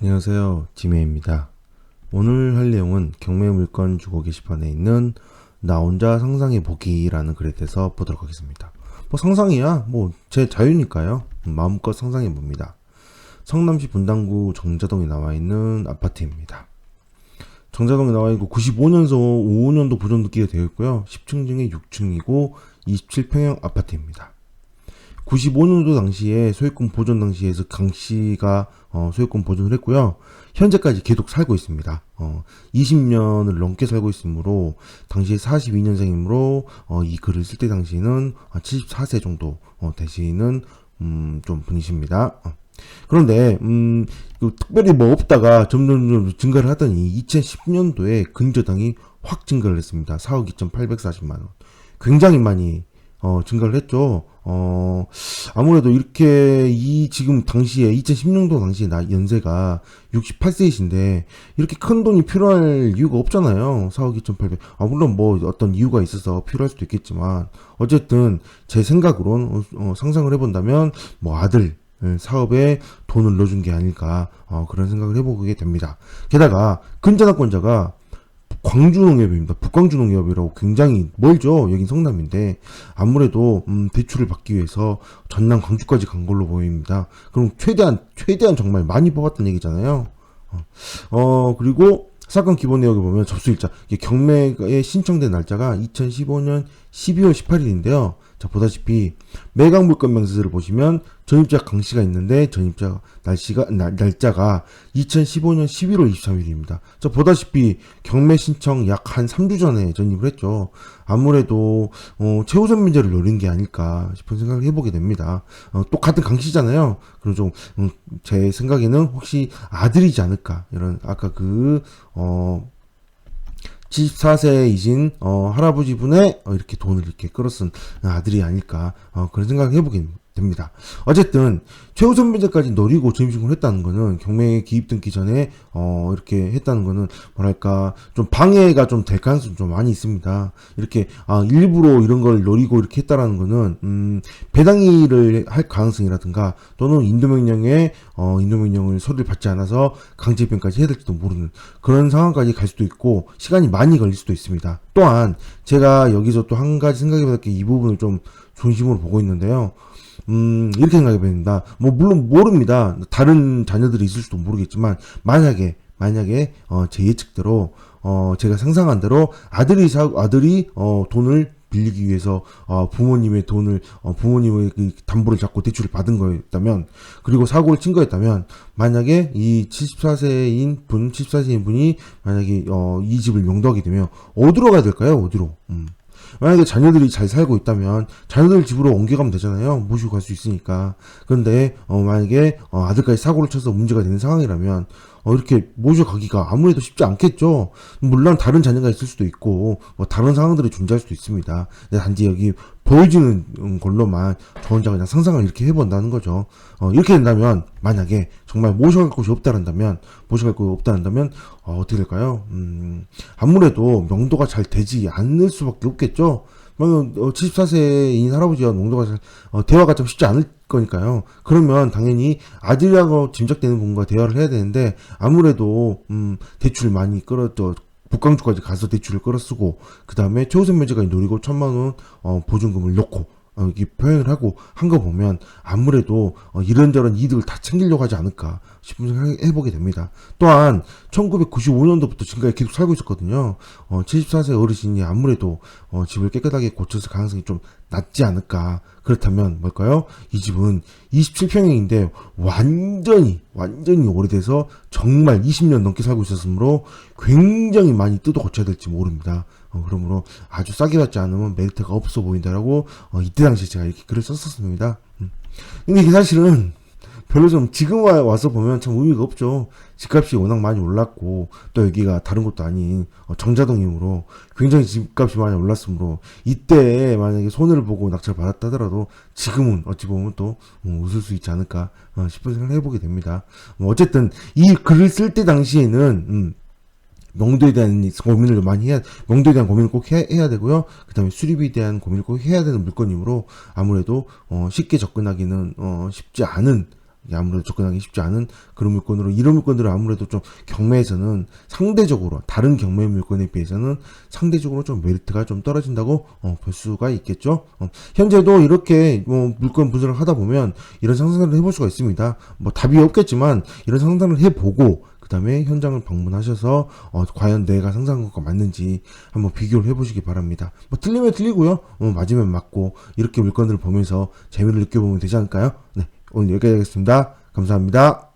안녕하세요, 지메입니다. 오늘 할 내용은 경매물건 주거 게시판에 있는 나 혼자 상상해보기라는 글에 대해서 보도록 하겠습니다. 상상이야 제 자유니까요. 마음껏 상상해봅니다. 성남시 분당구 정자동에 나와있는 아파트입니다. 정자동에 나와있고 95년서 5년도 보존등기가 되어 있고요. 10층 중에 6층이고 27평형 아파트입니다. 95년도 당시에 소유권 보존 당시에서 강씨가 소유권 보존을 했고요. 현재까지 계속 살고 있습니다. 20년을 넘게 살고 있으므로 당시에 42년생이므로 이 글을 쓸 때 당시에는 74세 정도 되시는 좀 분이십니다. 그런데 특별히 없다가 점점 증가를 하더니 2010년도에 근저당이 확 증가를 했습니다. 4억 2,840만 원. 굉장히 많이 증가를 했죠. 아무래도 이렇게 지금 당시에 2010년도 당시에 연세가 68세이신데 이렇게 큰 돈이 필요할 이유가 없잖아요. 4억 2,800. 물론 어떤 이유가 있어서 필요할 수도 있겠지만 어쨌든 제 생각으로는 상상을 해본다면 아들 사업에 돈을 넣어준 게 아닐까 그런 생각을 해보게 됩니다. 게다가 근저당권자가 광주농협입니다. 북광주농협이라고 굉장히 멀죠. 여긴 성남인데 아무래도 대출을 받기 위해서 전남 광주까지 간 걸로 보입니다. 그럼 최대한 정말 많이 뽑았던 얘기잖아요. 그리고 사건 기본 내역을 보면 접수일자 경매에 신청된 날짜가 2015년 12월 18일인데요. 자, 보다시피 매각 물건 명세서를 보시면 전입자 강씨가 있는데 전입자 날짜가 2015년 11월 23일입니다. 자, 보다시피 경매 신청 약 한 3주 전에 전입을 했죠. 아무래도 최우선 문제를 노린 게 아닐까 싶은 생각을 해보게 됩니다. 또 같은 강씨잖아요. 그럼 좀 제 생각에는 혹시 아들이지 않을까 이런 아까 74세이신 할아버지 분의 이렇게 돈을 이렇게 끌어쓴 아들이 아닐까 그런 생각을 해보게 됩니다. 어쨌든 최우선 변제까지 노리고 전입신고를 했다는 거는 경매에 기입 등기 전에 이렇게 했다는 거는 좀 방해가 좀 될 가능성이 좀 많이 있습니다. 이렇게 일부러 이런 걸 노리고 이렇게 했다라는 거는 배당일을 할 가능성이라든가 또는 인도명령을 서류를 받지 않아서 강제입행까지 해야 될지도 모르는 그런 상황까지 갈 수도 있고 시간이 많이 걸릴 수도 있습니다. 또한 제가 여기서 또 한 가지 생각해볼 게 이 부분을 좀 중심으로 보고 있는데요. 이렇게 생각해 봅니다. 물론 모릅니다. 다른 자녀들이 있을 수도 모르겠지만, 만약에, 제 예측대로, 제가 상상한 대로 아들이 돈을 빌리기 위해서, 부모님의 담보를 잡고 대출을 받은 거였다면, 그리고 사고를 친 거였다면, 만약에 이 74세인 분이, 만약에, 이 집을 명도하게 되면, 어디로 가야 될까요? 어디로? 만약에 자녀들이 잘 살고 있다면 자녀들 집으로 옮겨가면 되잖아요. 모시고 갈 수 있으니까. 그런데 만약에 아들까지 사고를 쳐서 문제가 되는 상황이라면 이렇게 모셔가기가 아무래도 쉽지 않겠죠. 물론 다른 자녀가 있을 수도 있고 다른 상황들이 존재할 수도 있습니다. 근데 단지 여기 보여지는 걸로만 저 혼자 그냥 상상을 이렇게 해본다는 거죠. 이렇게 된다면 만약에 정말 모셔갈 곳이 없다란다면 어떻게 될까요? 아무래도 명도가 잘 되지 않을 수밖에 없겠죠. 74세인 할아버지와 명도가 대화가 좀 쉽지 않을 거니까요. 그러면 당연히 아들이라고 짐작되는 분과 대화를 해야 되는데 아무래도 대출을 많이 북광주까지 가서 대출을 끌어쓰고 그 다음에 최우선 면제까지 노리고 1,000만 원 보증금을 넣고 이렇게 표현을 하고 한 거 보면 아무래도 이런저런 이득을 다 챙기려고 하지 않을까 싶은 생각을 해보게 됩니다. 또한 1995년도부터 지금까지 계속 살고 있었거든요. 74세 어르신이 아무래도 집을 깨끗하게 고쳤을 가능성이 좀 낮지 않을까. 그렇다면 뭘까요? 이 집은 27평형인데 완전히 오래돼서 정말 20년 넘게 살고 있었으므로 굉장히 많이 뜯어 고쳐야 될지 모릅니다. 그러므로 아주 싸게 받지 않으면 메리트가 없어 보인다라고 이때 당시에 제가 이렇게 글을 썼었습니다. 근데 이게 사실은 별로 좀 지금 와서 보면 참 의미가 없죠. 집값이 워낙 많이 올랐고 또 여기가 다른 곳도 아닌 정자동이므로 굉장히 집값이 많이 올랐으므로 이때 만약에 손해를 보고 낙찰 받았다 하더라도 지금은 어찌 보면 또 웃을 수 있지 않을까 싶은 생각을 해보게 됩니다. 어쨌든 이 글을 쓸 때 당시에는 명도에 대한 고민을 많이 명도에 대한 고민을 꼭 해야 되고요. 그 다음에 수리비에 대한 고민을 꼭 해야 되는 물건이므로 아무래도 쉽게 접근하기는 쉽지 않은 이게 아무래도 접근하기 쉽지 않은 그런 물건으로, 이런 물건들은 아무래도 좀 경매에서는 상대적으로 다른 경매 물건에 비해서는 상대적으로 좀 메리트가 좀 떨어진다고 볼 수가 있겠죠. 현재도 이렇게 뭐 물건 분석을 하다 보면 이런 상상을 해볼 수가 있습니다. 뭐 답이 없겠지만 이런 상상을 해보고 그 다음에 현장을 방문하셔서 과연 내가 상상한 것과 맞는지 한번 비교를 해보시기 바랍니다. 뭐 틀리면 틀리고요, 맞으면 맞고, 이렇게 물건들을 보면서 재미를 느껴보면 되지 않을까요? 네, 오늘 여기까지 하겠습니다. 감사합니다.